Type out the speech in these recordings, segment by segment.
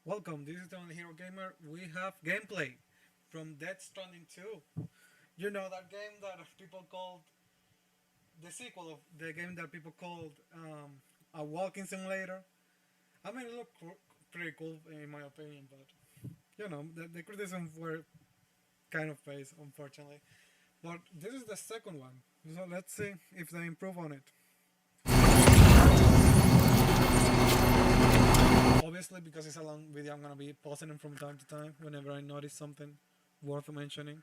Welcome, this is the Only Hero Gamer. We have gameplay from Dead Stranding 2. You know that game that people called the sequel of the game that people called a walking simulator. I mean, it looked pretty cool in my opinion, but the criticisms were kind of based, unfortunately. But this is the second one, so let's see if they improve on it. Obviously, because it's a long video, I'm gonna be pausing it from time to time whenever I notice something worth mentioning.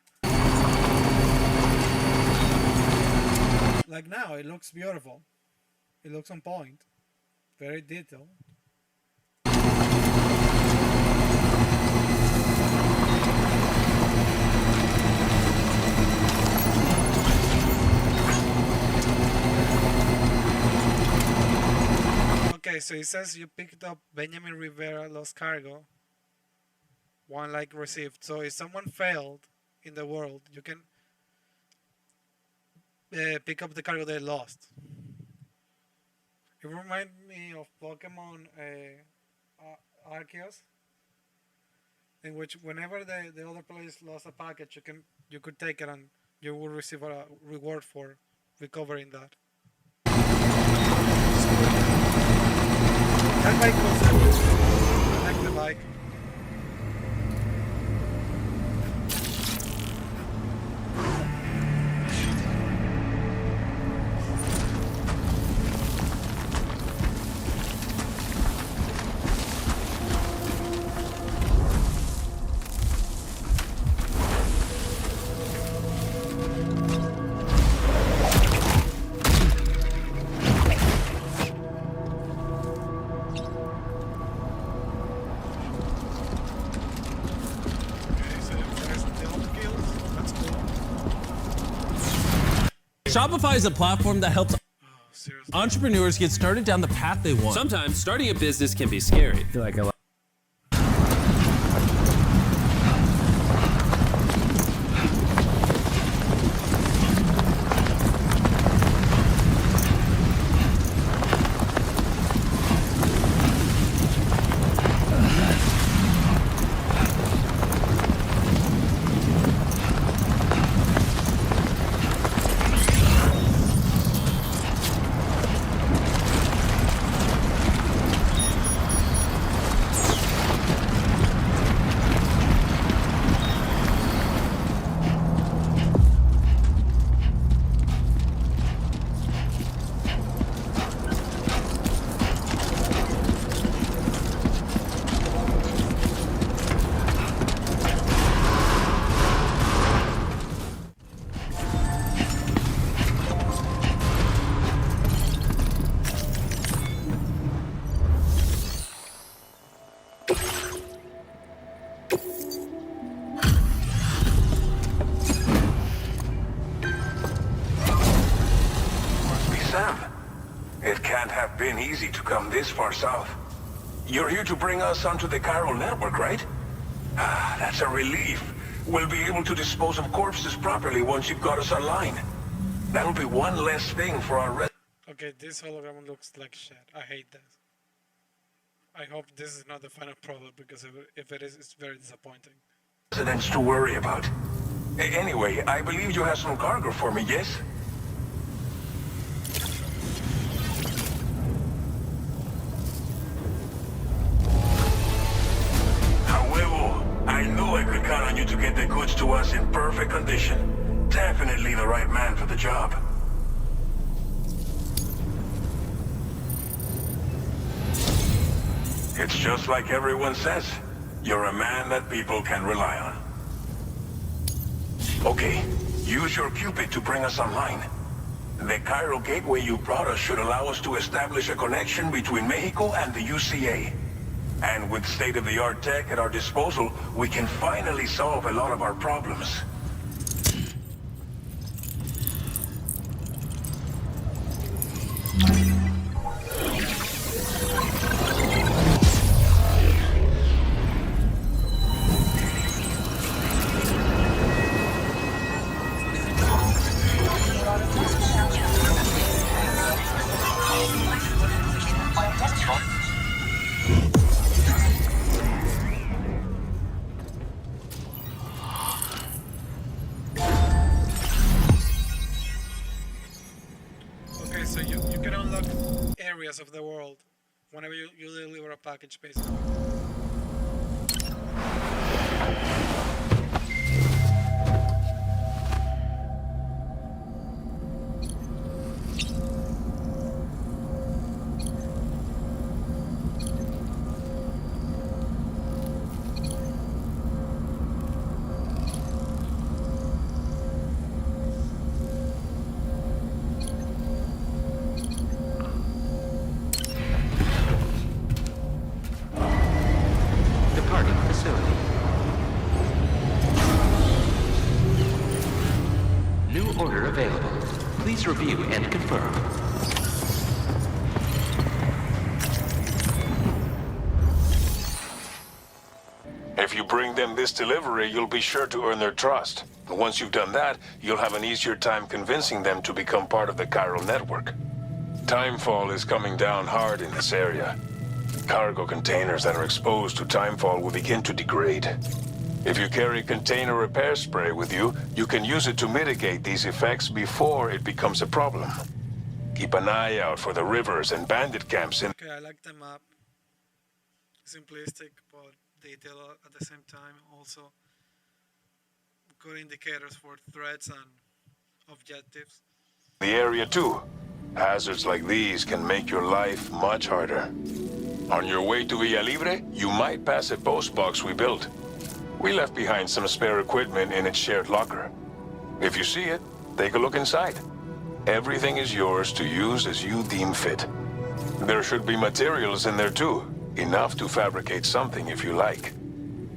Like now, it looks beautiful. It looks on point. Very detailed. Okay, so it says you picked up Benjamin Rivera Lost Cargo. One like received. So if someone failed in the world, you can pick up the cargo they lost. It reminds me of Pokemon Arceus, in which whenever the other players lost a package, you could take it and you will receive a reward for recovering that. That bike was I like the bike. Shopify is a platform that helps entrepreneurs get started down the path they want. Sometimes starting a business can be scary. I feel like It can't have been easy to come this far south. You're here to bring us onto the chiral network, right? Ah, that's a relief. We'll be able to dispose of corpses properly once you've got us online. That'll be one less thing for our Okay, this hologram looks like shit. I hate this. I hope this is not the final product, because if it is, it's very disappointing. Residents to worry about. Anyway, I believe you have some cargo for me, yes? I knew I could count on you to get the goods to us in perfect condition. Definitely the right man for the job. It's just like everyone says. You're a man that people can rely on. Okay, use your Cupid to bring us online. The chiral gateway you brought us should allow us to establish a connection between Mexico and the UCA. And with state-of-the-art tech at our disposal, we can finally solve a lot of our problems. areas of the world whenever you deliver a package, basically. Departing facility. New order available. Please review and confirm. If you bring them this delivery, you'll be sure to earn their trust. And once you've done that, you'll have an easier time convincing them to become part of the chiral network. Timefall is coming down hard in this area. Cargo containers that are exposed to timefall will begin to degrade. If you carry container repair spray with you, you can use it to mitigate these effects before it becomes a problem. Keep an eye out for the rivers and bandit camps in... Okay, I like the map. Simplistic, but detailed at the same time. Also, good indicators for threats and objectives. the area too. Hazards like these can make your life much harder. On your way to Villa Libre, you might pass a post box we built. We left behind some spare equipment in its shared locker. If you see it, take a look inside. Everything is yours to use as you deem fit. There should be materials in there too, enough to fabricate something if you like.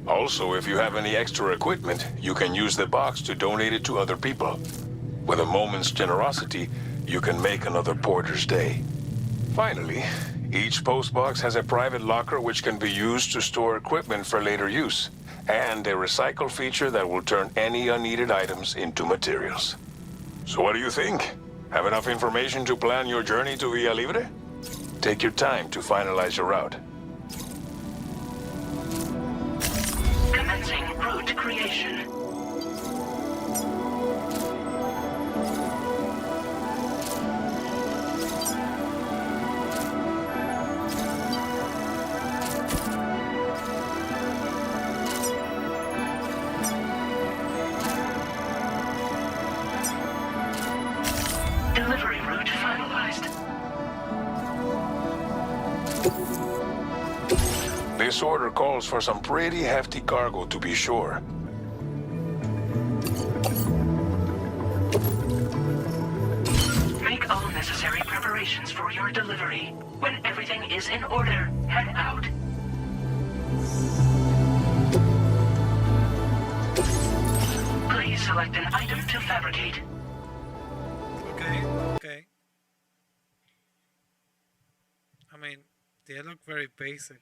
Also, if you have any extra equipment, you can use the box to donate it to other people. With a moment's generosity, you can make another porter's day. Finally, each postbox has a private locker which can be used to store equipment for later use, and a recycle feature that will turn any unneeded items into materials. So what do you think? Have enough information to plan your journey to Villa Libre? Take your time to finalize your route. Commencing route creation. Delivery route finalized. This order calls for some pretty hefty cargo, to be sure. Make all necessary preparations for your delivery. When everything is in order, head out. Please select an item to fabricate. Okay. I mean, they look very basic.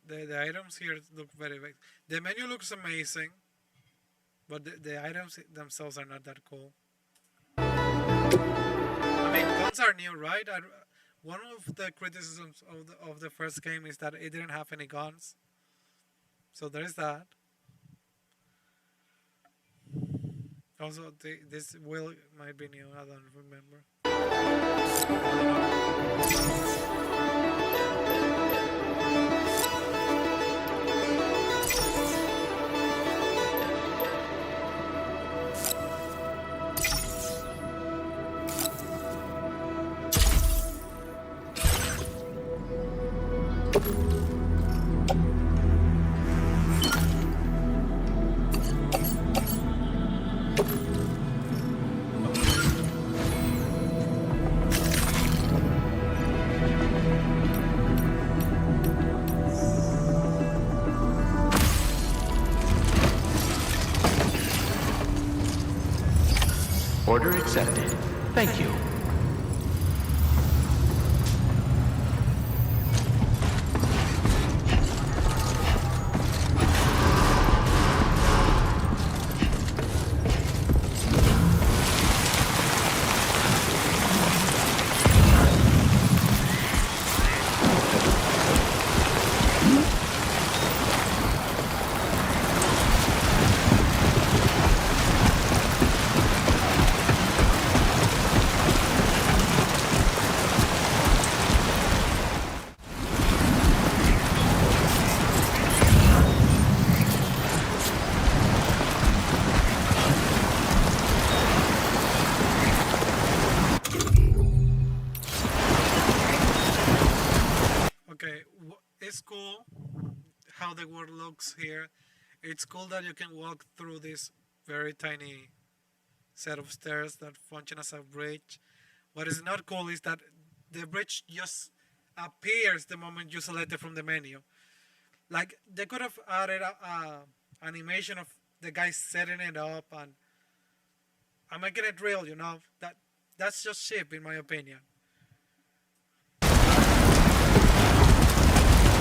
The items here look very basic. The menu looks amazing, but the items themselves are not that cool. I mean, guns are new, right? One of the criticisms of the first game is that it didn't have any guns. So there is that. Also, this wheel might be new. I don't remember. Order accepted. Thank you. Okay, it's cool how the world looks here. It's cool that you can walk through this very tiny set of stairs that function as a bridge. What is not cool is that the bridge just appears the moment you select it from the menu. Like they could have added a animation of the guy setting it up and making it real. You know that's just cheap in my opinion.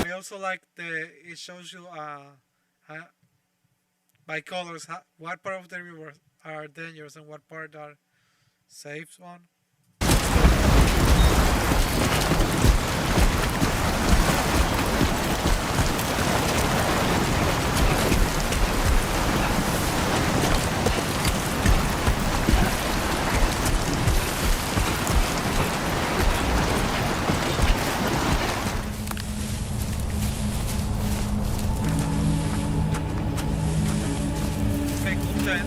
I also like it shows you by colors what part of the river are dangerous and what part are safe one. Okay, cool 10.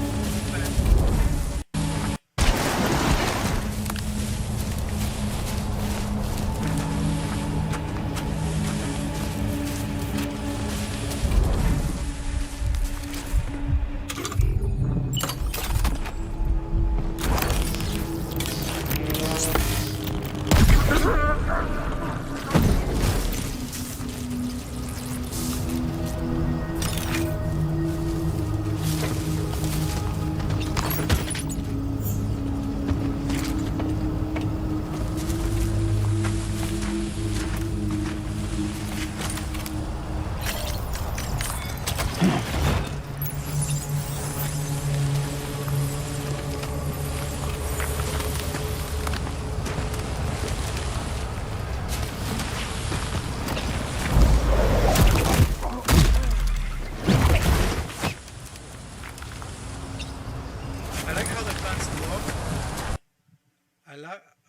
I like how the plants look.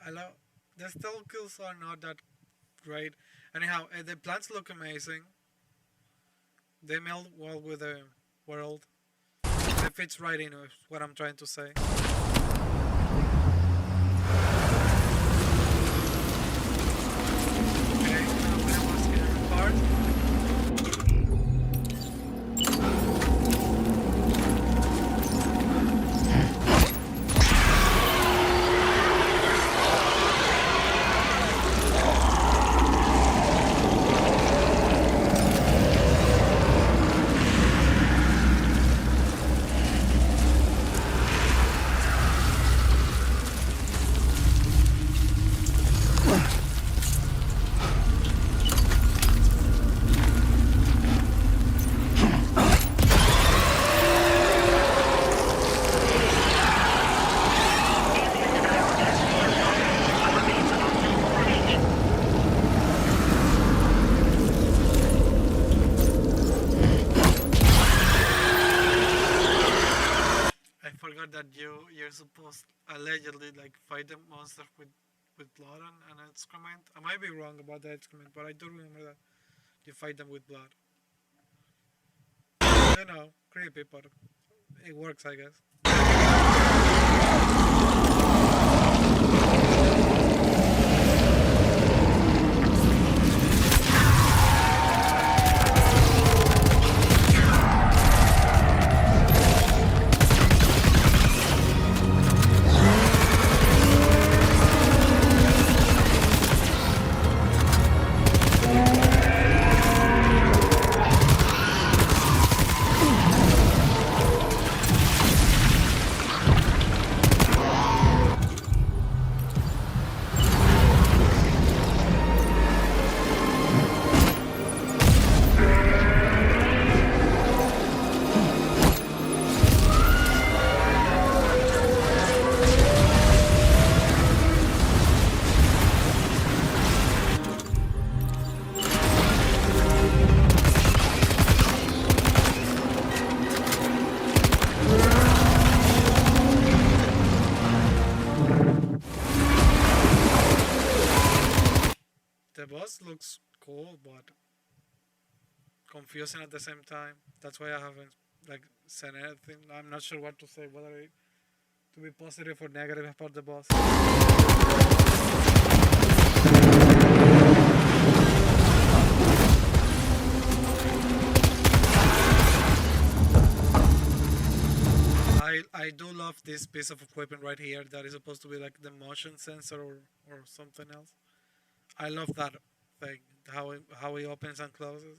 I love the stealth kills are not that great. Anyhow, the plants look amazing. They meld well with the world. It fits right in with what I'm trying to say. Okay, now I was in a part. I forgot that you're supposed allegedly like fight the monster with blood and excrement. I might be wrong about the excrement, but I do remember that you fight them with blood. You know, creepy, but it works, I guess. The boss looks cool, but confusing at the same time. That's why I haven't like said anything. I'm not sure what to say, whether to be positive or negative about the boss. love this piece of equipment right here that is supposed to be like the motion sensor or something else. I love that thing, how it opens and closes.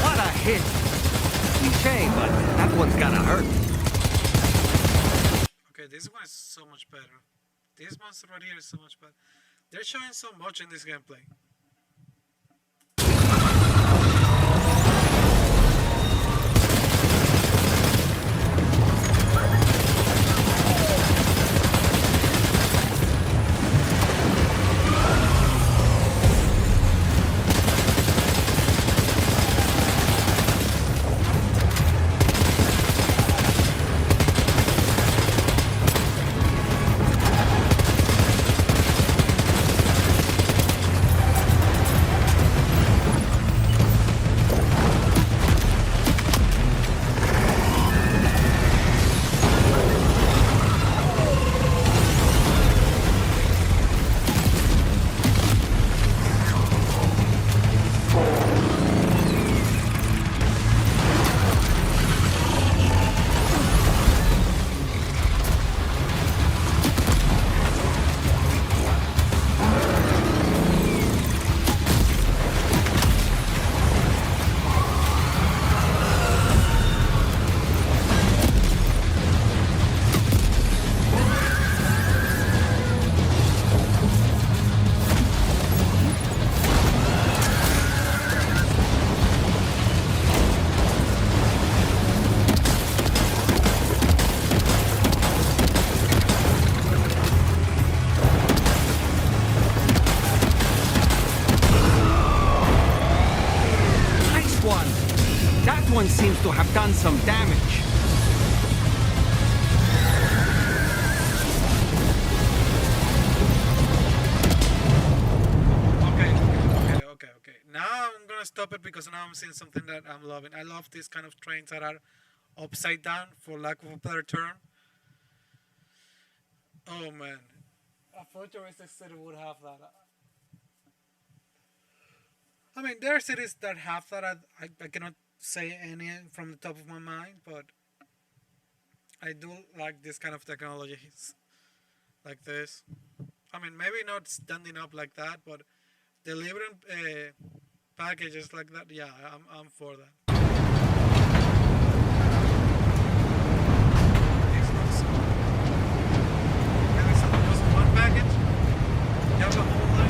What a hit! Cliche, but that one's gotta hurt. Okay, this one is so much better. This monster right here is so much better. They're showing so much in this gameplay. One seems to have done some damage. Okay. Now I'm gonna stop it because now I'm seeing something that I'm loving. I love these kind of trains that are upside down, for lack of a better term. Oh man, a futuristic city would have that. I mean, there are cities that have that. I cannot say any from the top of my mind, but I do like this kind of technologies like this. I mean, maybe not standing up like that, but delivering packages like that. Yeah, I'm for that. Maybe something was one package. You have a whole line.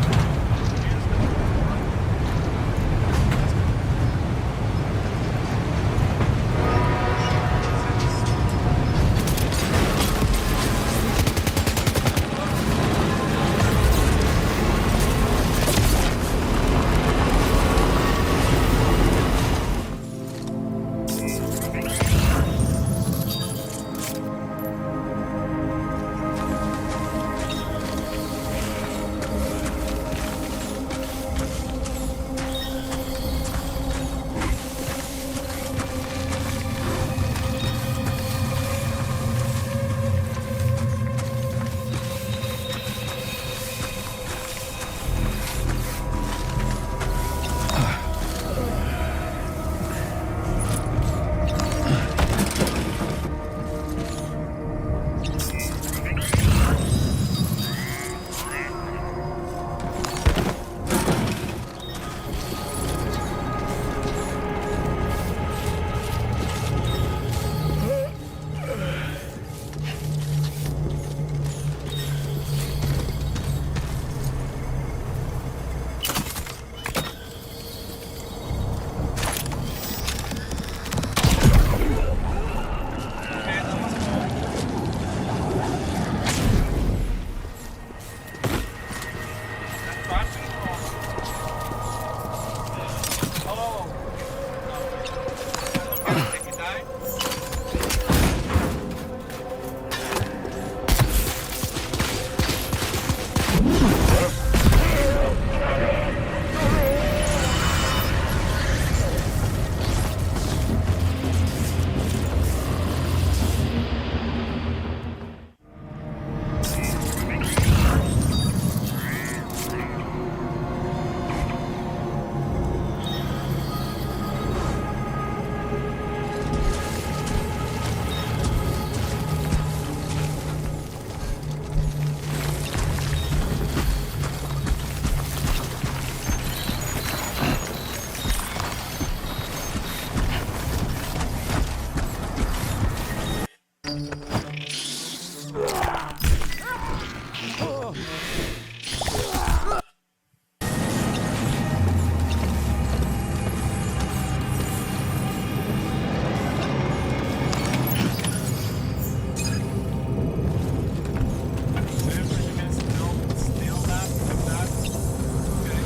Seriously, you can steal that like that? Okay.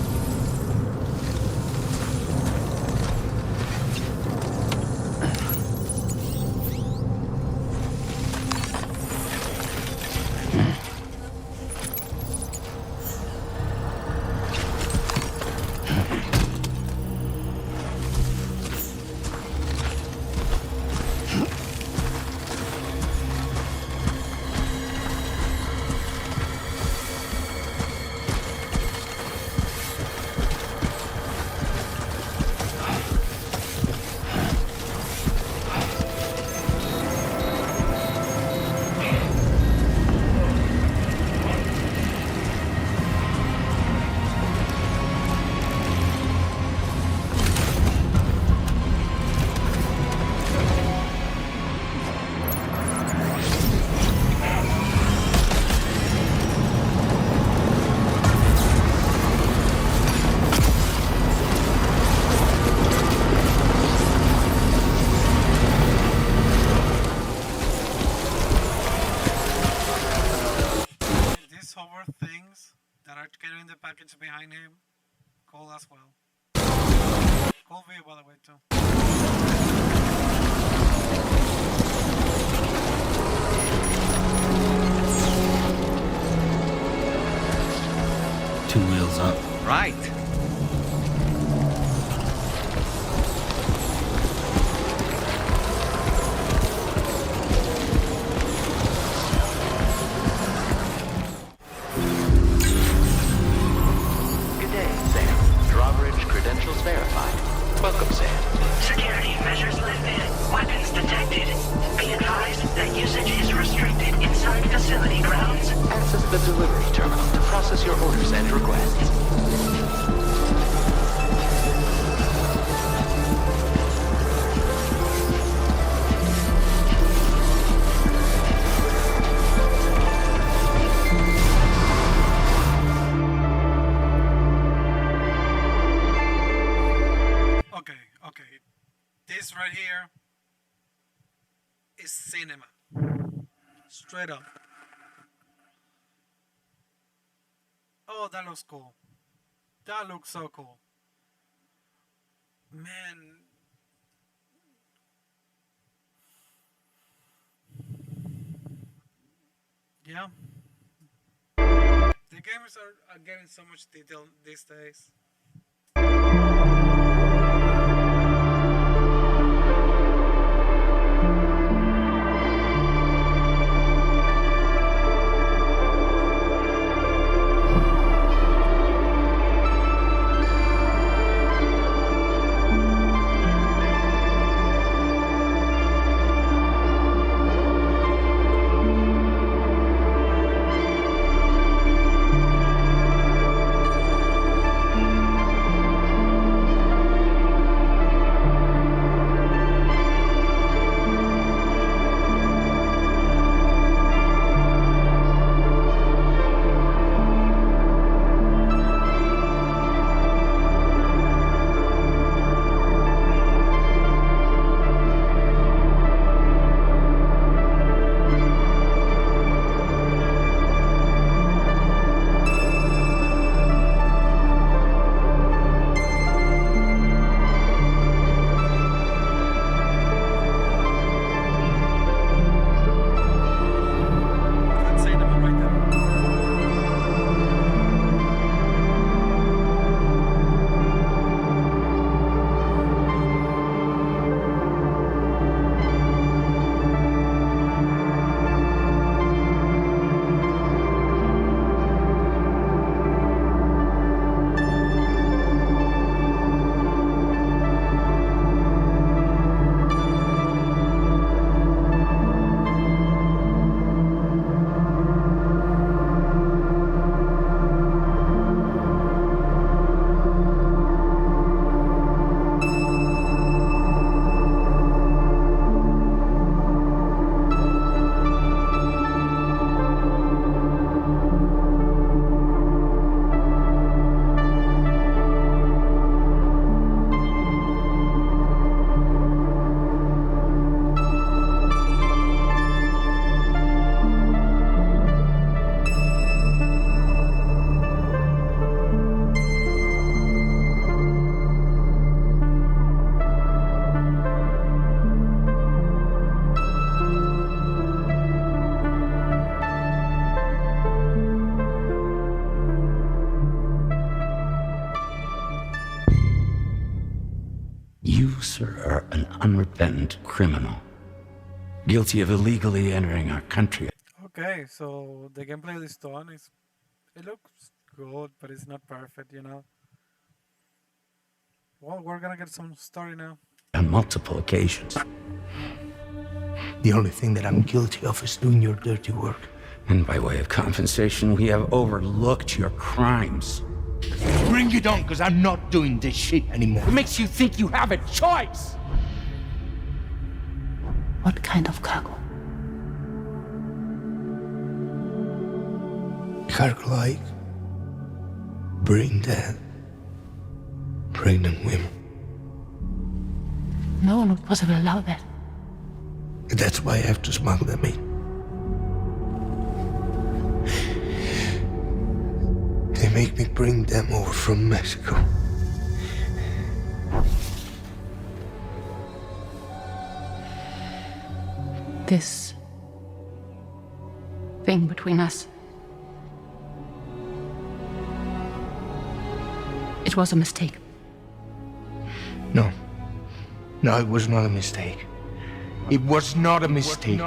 These hover things that are carrying the package behind him, cool as well. Cool view, by the way, too. Two wheels up. Right. Good day, Sam. Drawbridge credentials verified. Welcome, Sam. Security measures lifted. Weapons detected. Be advised that usage is restricted inside facility grounds. Access the delivery terminal to process your orders and requests. Okay. This right here is cinema. Straight up. Oh, that looks cool. That looks so cool. Man. Yeah. The gamers are getting so much detail these days. officer are an unrepentant criminal, guilty of illegally entering our country. Okay, so the gameplay of this one is, it looks good, but it's not perfect, you know. Well, we're gonna get some story now. On multiple occasions. The only thing that I'm guilty of is doing your dirty work. And by way of compensation, we have overlooked your crimes. Bring it on, because I'm not doing this shit anymore. What makes you think you have a choice? What kind of cargo? Cargo like brain dead, pregnant women. No one would possibly allow that. That's why I have to smuggle them in. They make me bring them over from Mexico. This thing between us. It was a mistake. No. No, it was not a mistake. It was not a mistake.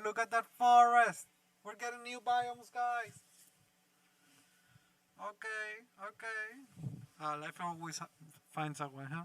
Look at that forest. We're getting new biomes, guys. Okay. Life always finds a way, huh?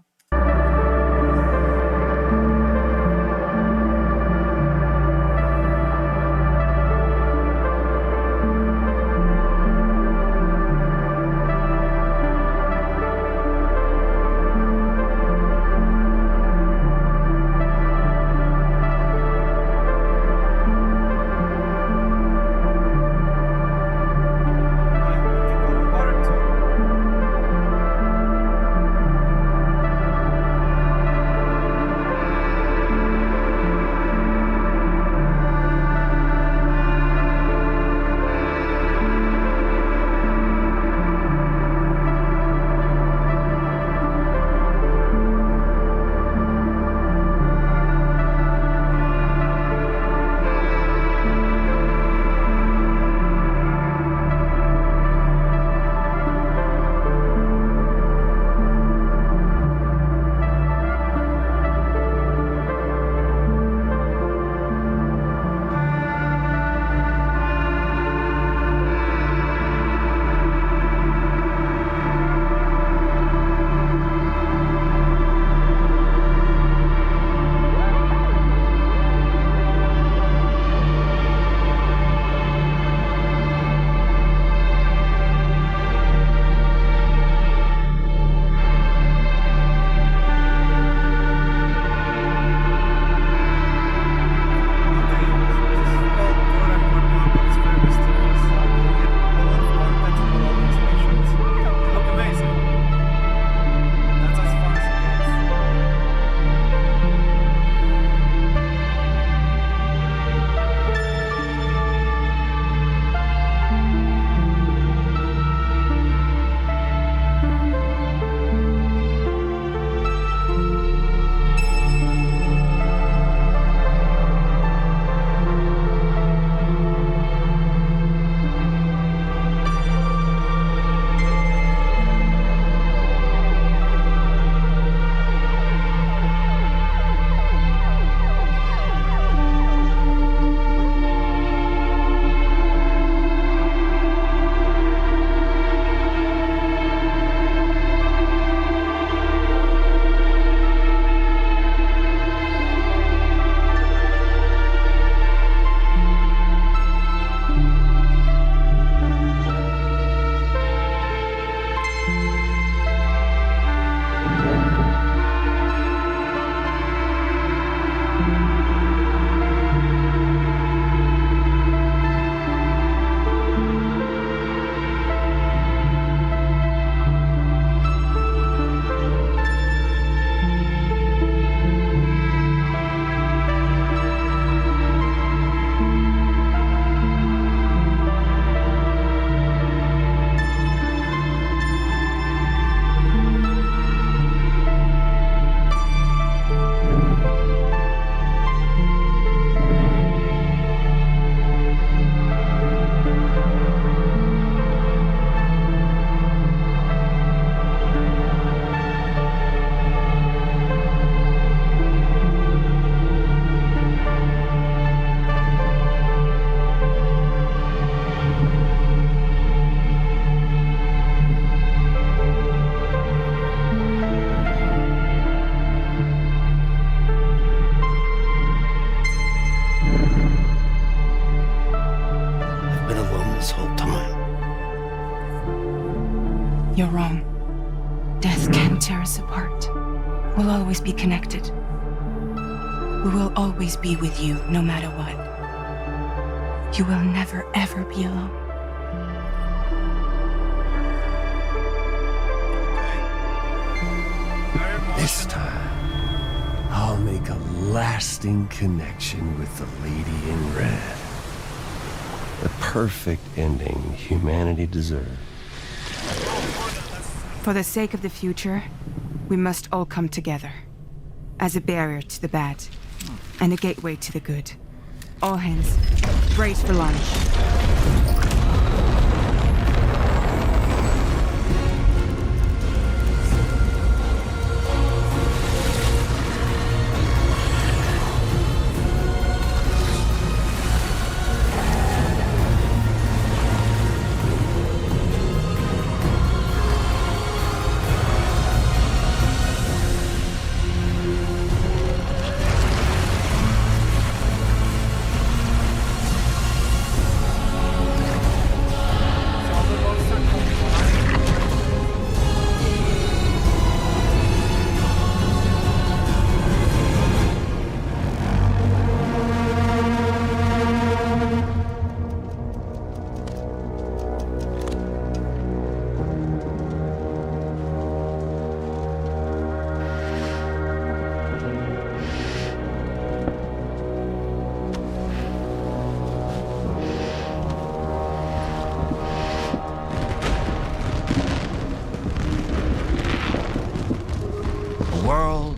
You're wrong. Death can't tear us apart. We'll always be connected. We will always be with you, no matter what. You will never, ever be alone. This time, I'll make a lasting connection with the lady in red. The perfect ending humanity deserves. For the sake of the future, we must all come together. As a barrier to the bad, and a gateway to the good. All hands, brace for launch.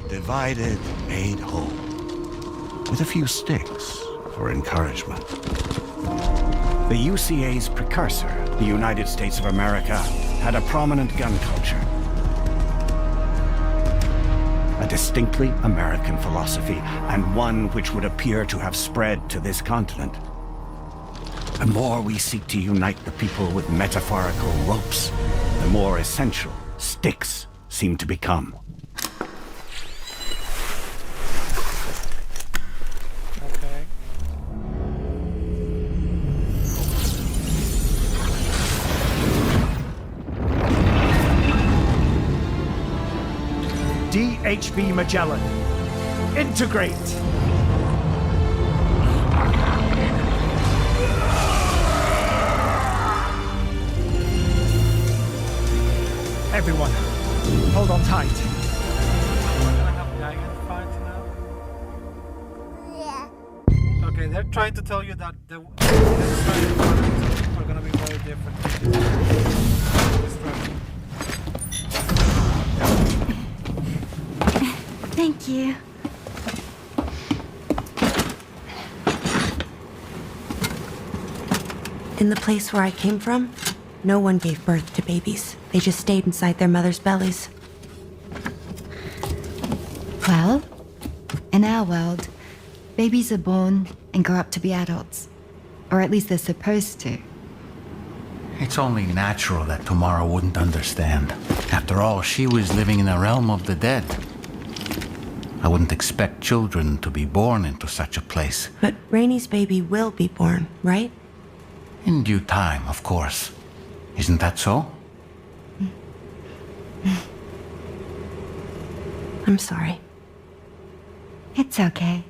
Divided, made whole. With a few sticks for encouragement. The UCA's precursor, the United States of America, had a prominent gun culture. A distinctly American philosophy, and one which would appear to have spread to this continent. The more we seek to unite the people with metaphorical ropes, the more essential sticks seem to become. DHV Magellan. Integrate! Everyone, hold on tight. We're gonna have giant fights now. Okay, they're trying to tell you that the fights are gonna be very different. Thank you. In the place where I came from, no one gave birth to babies. They just stayed inside their mother's bellies. Well, in our world, babies are born and grow up to be adults. Or at least they're supposed to. It's only natural that Tamara wouldn't understand. After all, she was living in the realm of the dead. I wouldn't expect children to be born into such a place. But Rainy's baby will be born, right? In due time, of course. Isn't that so? I'm sorry. It's okay.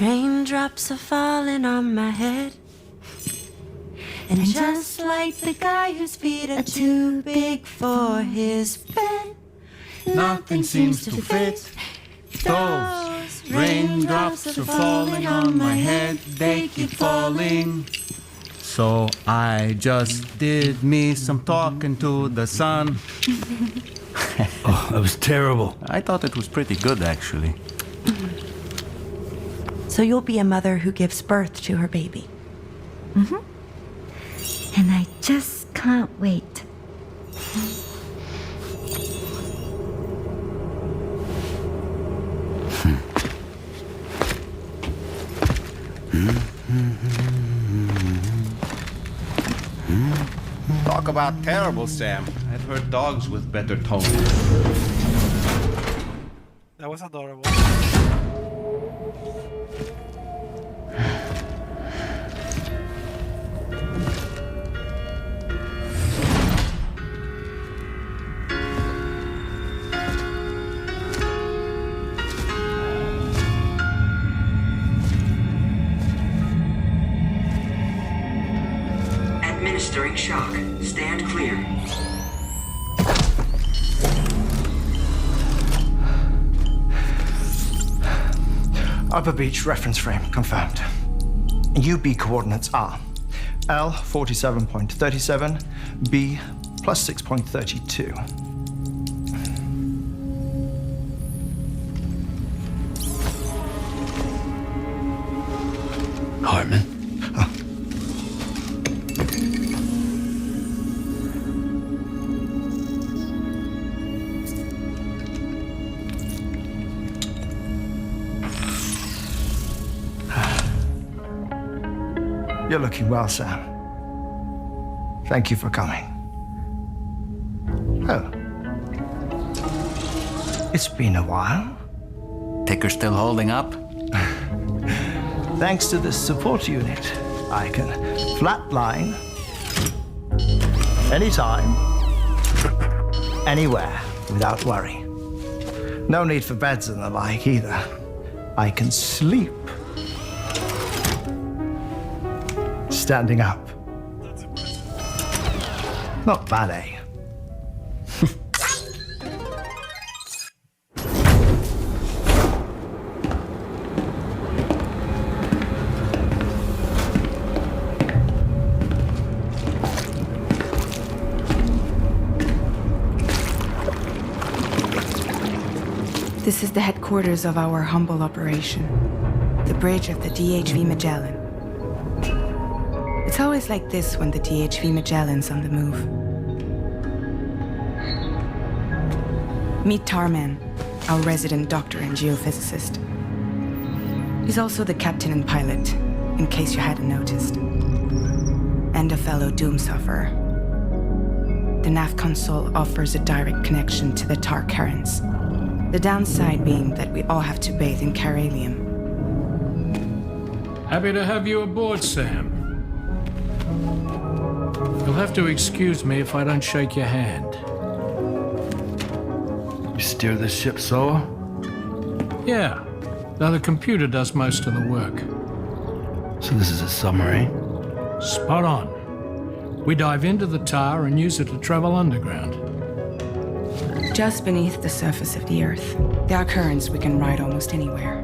Raindrops are falling on my head. And just like the guy whose feet are too big for his bed, Nothing seems to fit. Those raindrops are falling on my head, they keep falling. So I just did me some talking to the sun. Oh, that was terrible. I thought it was pretty good, actually. So you'll be a mother who gives birth to her baby. Mm-hmm. And I just can't wait. Talk about terrible, Sam. I've heard dogs with better tone. That was adorable. Registering shock. Stand clear. Upper Beach reference frame confirmed. UB coordinates are L 47.37, B plus 6.32. Hartman? You're looking well, Sam. Thank you for coming. Oh. It's been a while. Ticker still holding up? Thanks to this support unit, I can flatline anytime, anywhere, without worry. No need for beds and the like either. I can sleep standing up. Not bad, eh? This is the headquarters of our humble operation, the bridge of the DHV Magellan. It's always like this when the DHV Magellan's on the move. Meet Tarman, our resident doctor and geophysicist. He's also the captain and pilot, in case you hadn't noticed. And a fellow doom sufferer. The nav console offers a direct connection to the tar currents. The downside being that we all have to bathe in caralium. Happy to have you aboard, Sam. You'll have to excuse me if I don't shake your hand. You steer this ship solo? Yeah, though the computer does most of the work. So this is a submarine? Spot on. We dive into the tar and use it to travel underground. Just beneath the surface of the Earth, there are currents we can ride almost anywhere.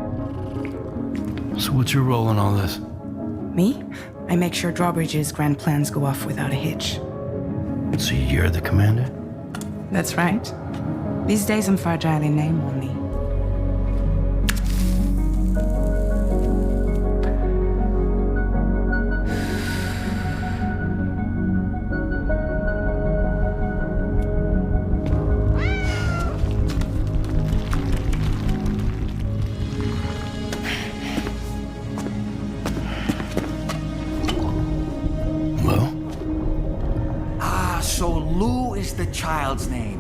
So what's your role in all this? Me? I make sure Drawbridge's grand plans go off without a hitch. So you're the commander? That's right. These days I'm fragile in name only. The child's name.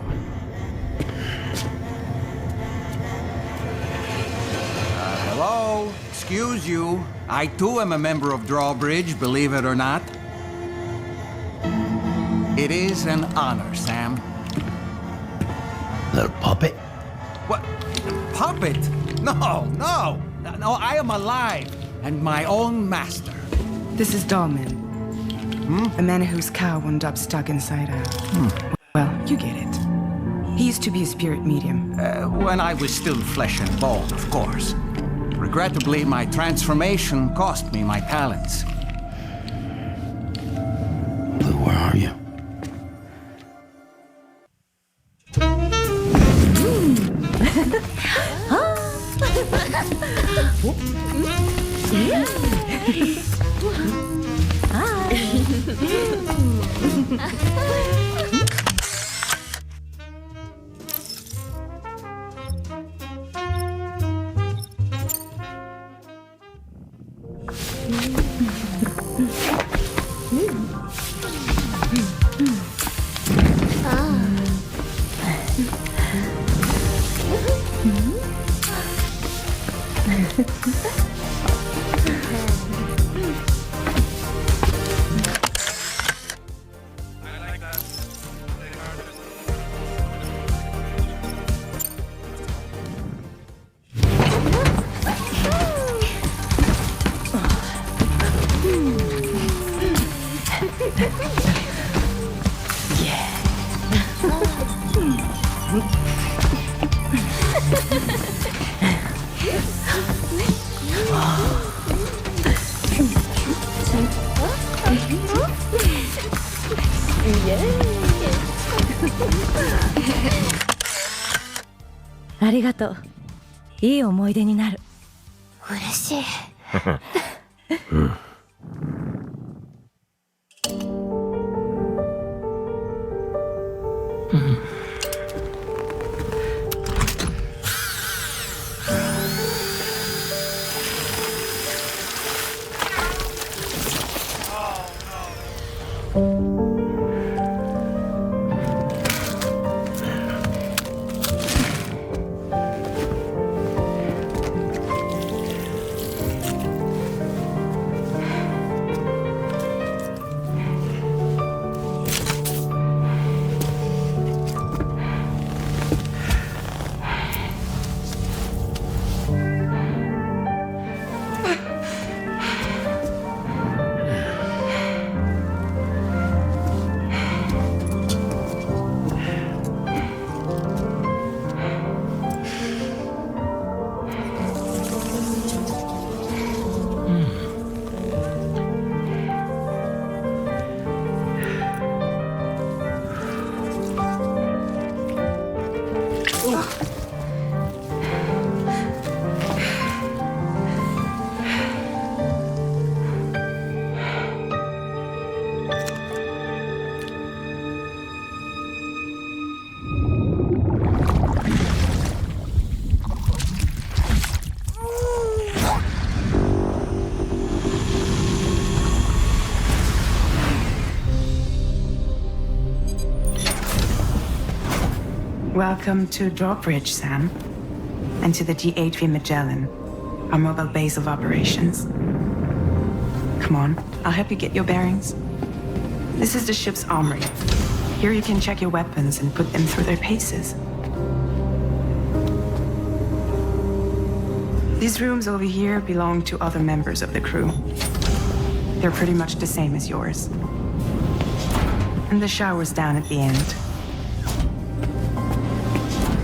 Hello? Excuse you. I too am a member of Drawbridge, believe it or not. It is an honor, Sam. Little puppet? What? Puppet? No, no. No, I am alive and my own master. This is Dolman. A man whose cow wound up stuck inside a... Well, you get it. He used to be a spirit medium. When I was still flesh and bone, of course. Regrettably, my transformation cost me my talents. But where are you? ありがとう。いい思い出になる。嬉しい。Welcome to Drawbridge, Sam, and to the DHV Magellan, our mobile base of operations. Come on, I'll help you get your bearings. This is the ship's armory. Here you can check your weapons and put them through their paces. These rooms over here belong to other members of the crew. They're pretty much the same as yours. And the shower's down at the end.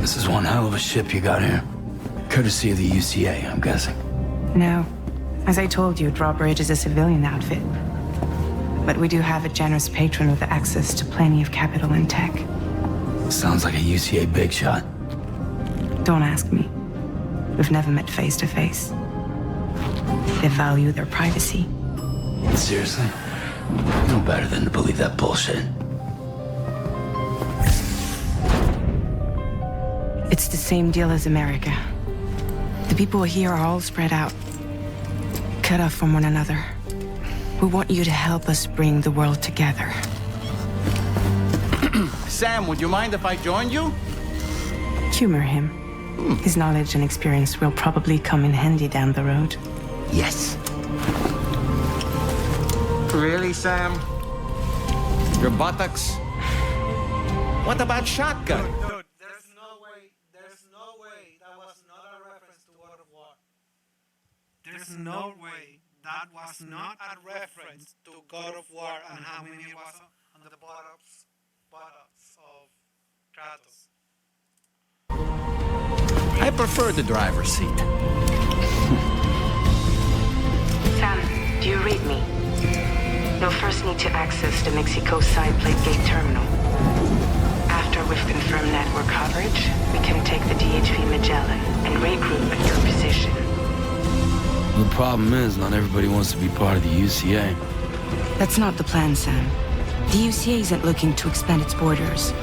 This is one hell of a ship you got here. Courtesy of the UCA, I'm guessing. No. As I told you, Drawbridge is a civilian outfit. But we do have a generous patron with access to plenty of capital and tech. Sounds like a UCA big shot. Don't ask me. We've never met face to face. They value their privacy. Seriously? No better than to believe that bullshit. It's the same deal as America. The people here are all spread out, cut off from one another. We want you to help us bring the world together. Sam, would you mind if I joined you? Humor him. His knowledge and experience will probably come in handy down the road. Yes. Really, Sam? Your buttocks? What about shotgun? Dude, there's no way that was not a reference to God of War. There's no way that was not a reference to God of War and how many it was on the buttocks of Kratos. I prefer the driver's seat. Sam, do you read me? You'll first need to access the Mexico side plate gate terminal. After we've confirmed network coverage, we can take the DHV Magellan and regroup at your position. The problem is, not everybody wants to be part of the UCA. That's not the plan, Sam. The UCA isn't looking to expand its borders.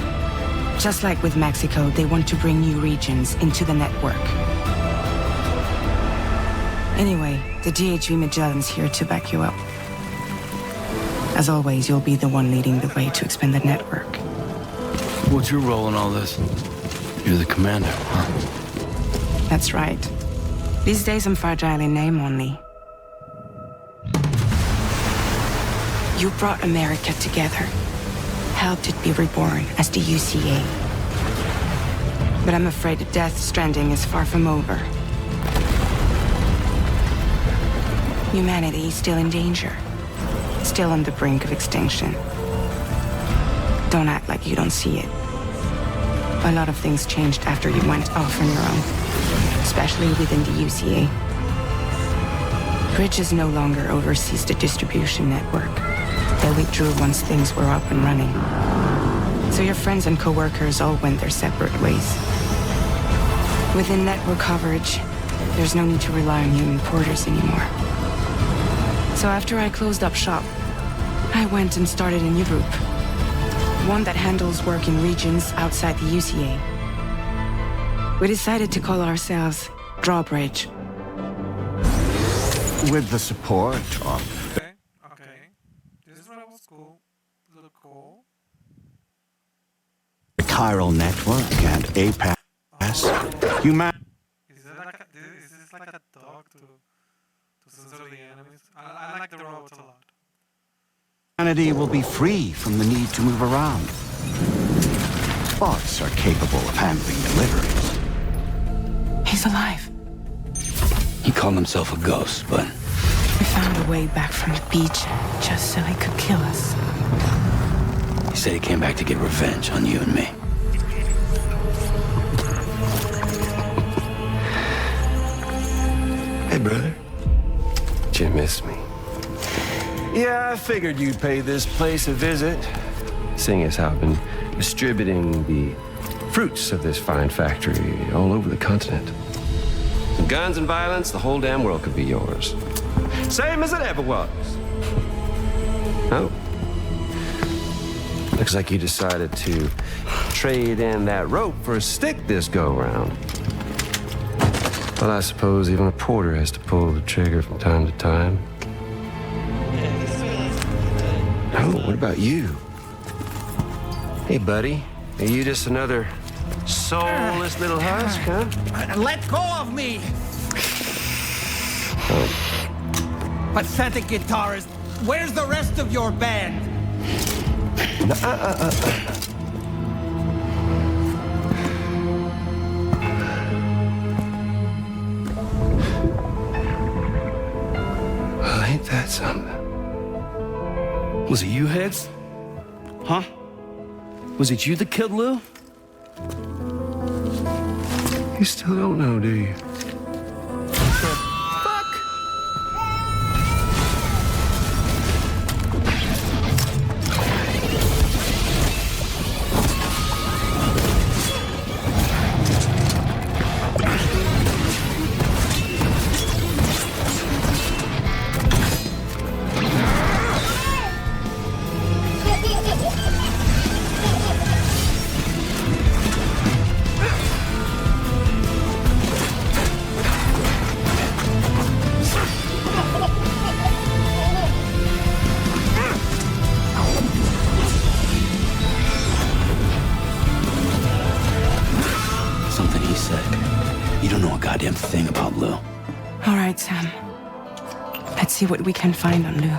Just like with Mexico, they want to bring new regions into the network. Anyway, the DHV Magellan's here to back you up. As always, you'll be the one leading the way to expand the network. What's your role in all this? You're the commander, huh? That's right. These days I'm fragile in name only. You brought America together, helped it be reborn as the UCA. But I'm afraid Death Stranding is far from over. Humanity is still in danger, still on the brink of extinction. Don't act like you don't see it. A lot of things changed after you went off on your own, especially within the UCA. Bridges no longer oversees the distribution network. They withdrew once things were up and running. So your friends and co-workers all went their separate ways. Within network coverage, there's no need to rely on human porters anymore. So after I closed up shop, I went and started a new group. One that handles work in regions outside the UCA. We decided to call ourselves Drawbridge. With the support of... Okay. This is what was cool. Look cool. the chiral network and APAS, humanity Is this like a dog to censor the enemies? I like the robots a lot. will be free from the need to move around. Bots are capable of handling deliveries. He's alive. He called himself a ghost, but We found a way back from the beach just so he could kill us. he said he came back to get revenge on you and me. Hey, brother. Did you miss me? Yeah, I figured you'd pay this place a visit, seeing as how I've been distributing the fruits of this fine factory all over the continent. With guns and violence, the whole damn world could be yours. Same as it ever was. Oh. Looks like you decided to trade in that rope for a stick this go-round. Well, I suppose even a porter has to pull the trigger from time to time. Oh, what about you? Hey, buddy. Are you just another soulless little husk, huh? Let go of me! Oh. Pathetic guitarist. Where's the rest of your band? Well, ain't that something? Was it you, Heads? Huh? Was it you that killed Lou? You still don't know, do you? Something he said. You don't know a goddamn thing about Lou. All right, Sam. Let's see what we can find on Lou.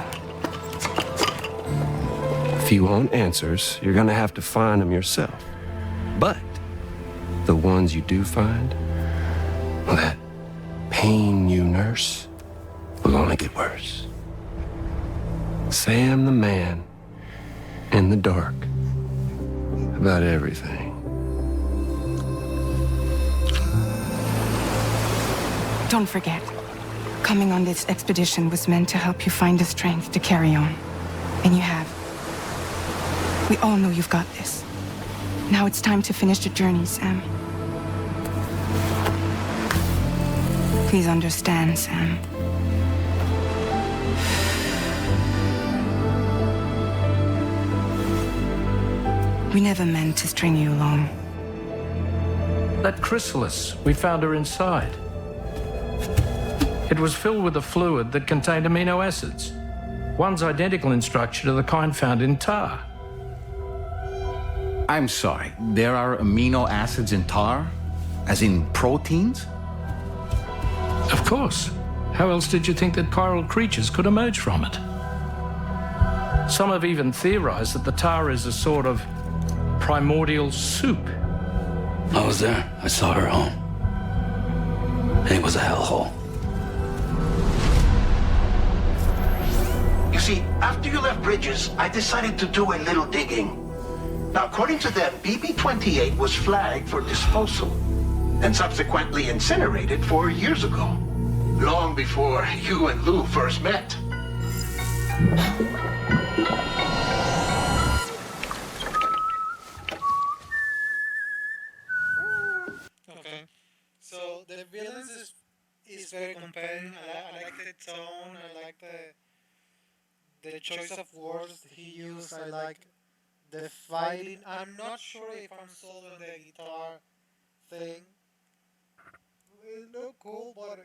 If you want answers, you're gonna have to find them yourself. But the ones you do find, well, that pain you nurse will only get worse. Sam the man in the dark about everything. Don't forget, coming on this expedition was meant to help you find the strength to carry on. And you have. We all know you've got this. Now it's time to finish the journey, Sam. Please understand, Sam. We never meant to string you along. That chrysalis, we found her inside. It was filled with a fluid that contained amino acids. One's identical in structure to the kind found in tar. I'm sorry, there are amino acids in tar? As in proteins? Of course. How else did you think that chiral creatures could emerge from it? Some have even theorized that the tar is a sort of primordial soup. I was there. I saw her home. And it was a hellhole. You see, after you left Bridges, I decided to do a little digging. Now, according to them, BB-28 was flagged for disposal and subsequently incinerated 4 years ago, long before you and Lou first met. Okay. campaign. I like the tone. I like the choice of words he used. I like the fighting. I'm not sure if I'm sold on the guitar thing. It looked cool, but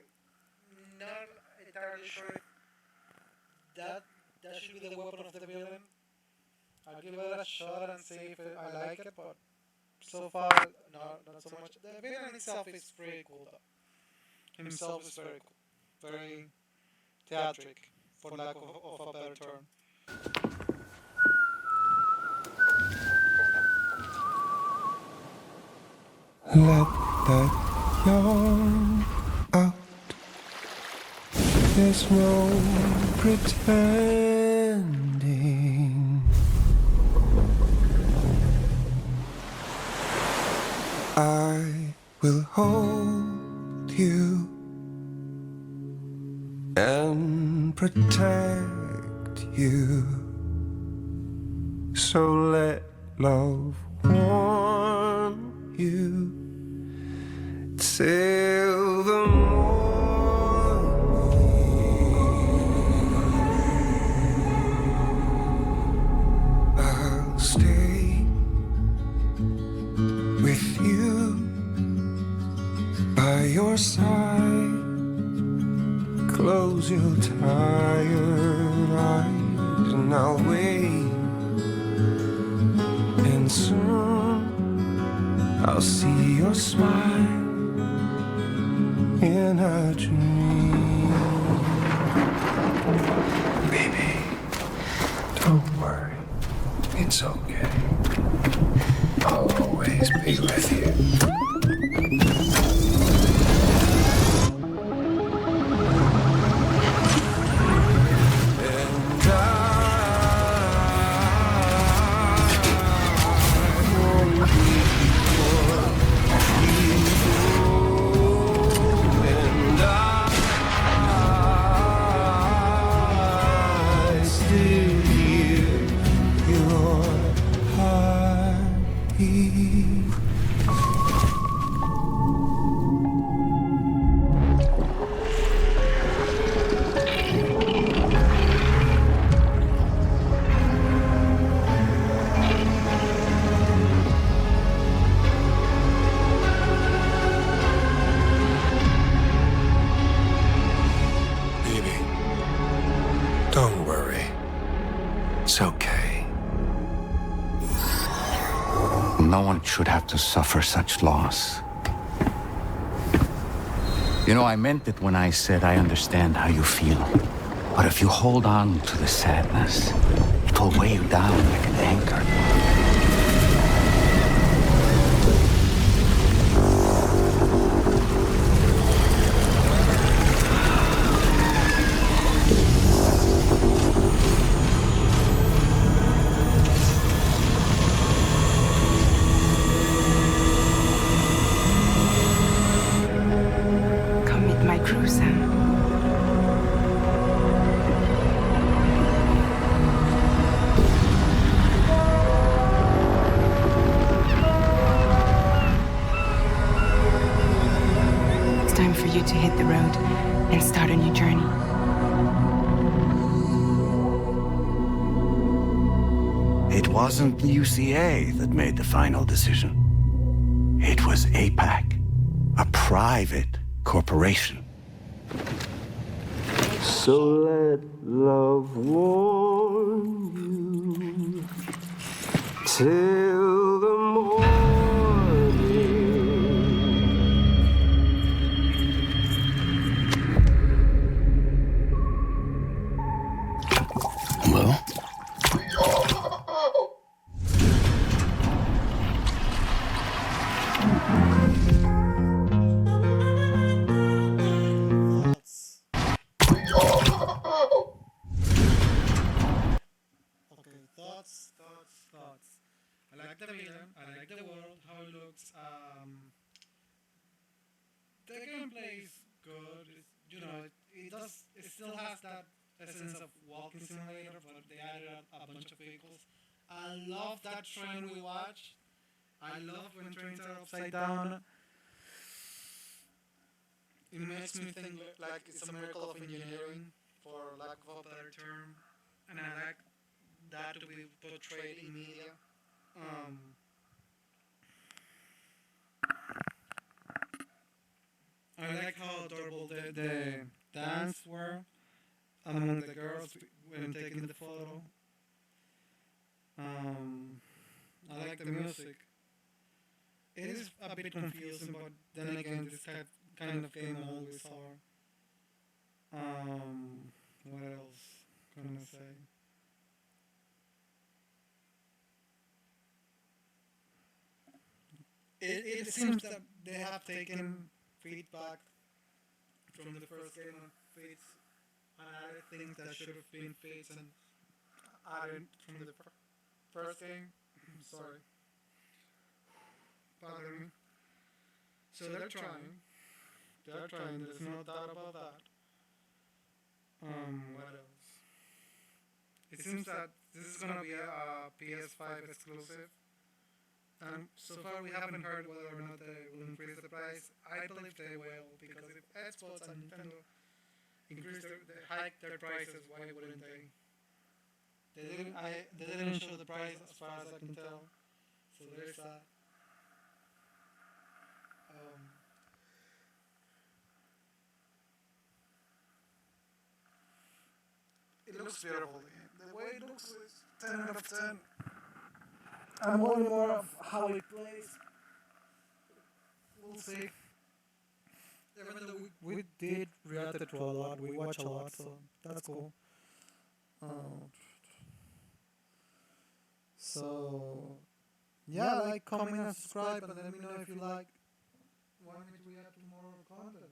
not entirely sure if that should be the weapon of the villain. I'll give it a shot and see if I like it, but so far, not so much. The villain itself is pretty cool, though. Himself is very cool, very theatric, for lack of a better term. Let that yawn out. There's no pretending. I will hold you and protect you. So let love warm you till the morning. I'll stay with you by your side. Close your tired eyes and I'll wait. And soon I'll see your smile in a dream. Baby, don't worry. It's okay. I'll always be with you. Don't worry. It's okay. No one should have to suffer such loss. You know, I meant it when I said I understand how you feel. But if you hold on to the sadness, it will weigh you down like an anchor. Come meet my crew, Sam. It's time for you to hit the road and start a new journey. It wasn't the UCA that made the final decision. It was APAC, a private corporation. So let love warm you till the morning. Well? Okay, thoughts. I like the villain. I like the world, how it looks. The gameplay is good. It still has that essence of walking simulator, but they added a bunch of vehicles. I love that train we watched. I love when trains are upside down. it makes me think like it's a miracle of engineering, for lack of a better term, and I like that to be portrayed in media. Um, I like how adorable the dance were among the girls when taking the photo. I like the music. It is a bit confusing, but then again, this kind of game always are. What else can I say? It seems that they have taken feedback from the first game on feats and added things that should have been feats and added from the first game. I'm sorry. Pardon me. So they're trying. They're trying. There's no doubt about that. What else? It seems that this is gonna be a PS5 exclusive. And so far we haven't heard whether or not they will increase the price. I believe they will, because if Xbox and Nintendo increase hike their prices, why wouldn't they? They didn't show the price as far as I can tell. So there's that. It looks beautiful. The way it looks is 10 out of 10. I'm wondering more of how it plays. We'll see. Even though we did react to a lot, we watch a lot, so that's cool. So, yeah, like, comment, and subscribe, and let me know if you like want me to react to more content.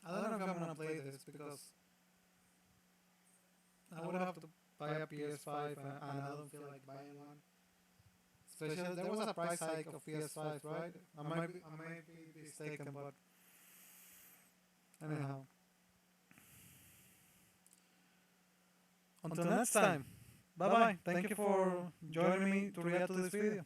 I don't know if I'm gonna play this because I would have to buy a PS5 and I don't feel like buying one. Especially there was a price hike of PS5, right? I might be mistaken, but anyhow. Until next time. Bye bye. Thank you for joining me to react to this video.